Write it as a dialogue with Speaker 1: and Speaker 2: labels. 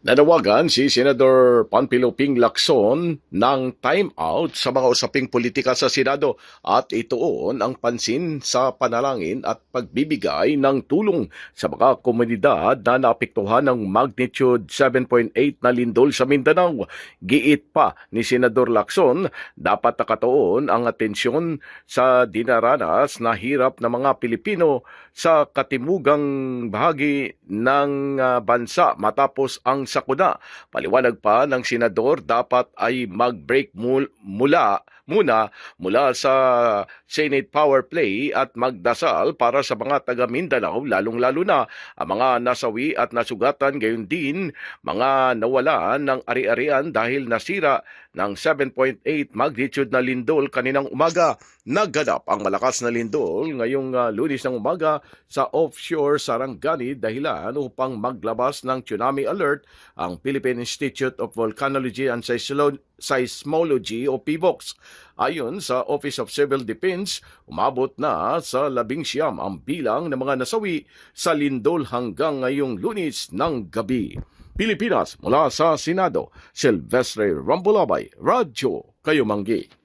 Speaker 1: Nanawagan si Senador Panfilo Ping Lacson ng time-out sa mga usaping politika sa Senado at ituon ang pansin sa panalangin at pagbibigay ng tulong sa mga komunidad na naapektuhan ng magnitude 7.8 na lindol sa Mindanao. Giit pa ni Senador Lacson, dapat nakatuon ang atensyon sa dinaranas na hirap ng mga Pilipino sa katimugang bahagi ng bansa matapos ang sakuna. Paliwanag pa ng senador, dapat ay mag-break mula sa Senate power play at magdasal para sa mga taga Mindanao, lalong-lalo na ang mga nasawi at nasugatan, gayon din mga nawalan ng ari-arian dahil nasira ng 7.8 magnitude na lindol kaninang umaga. Nagganap ang malakas na lindol ngayong Lunes ng umaga sa offshore Sarangani, dahilan upang maglabas ng tsunami alert ang Philippine Institute of Volcanology and Seismology o PIVOX. Ayon sa Office of Civil Defense, umabot na sa 19 ang bilang ng mga nasawi sa lindol hanggang ngayong Lunes ng gabi. Pilipinas, mula sa Senado, Silvestre Rambolabay, Radyo Kayumanggi.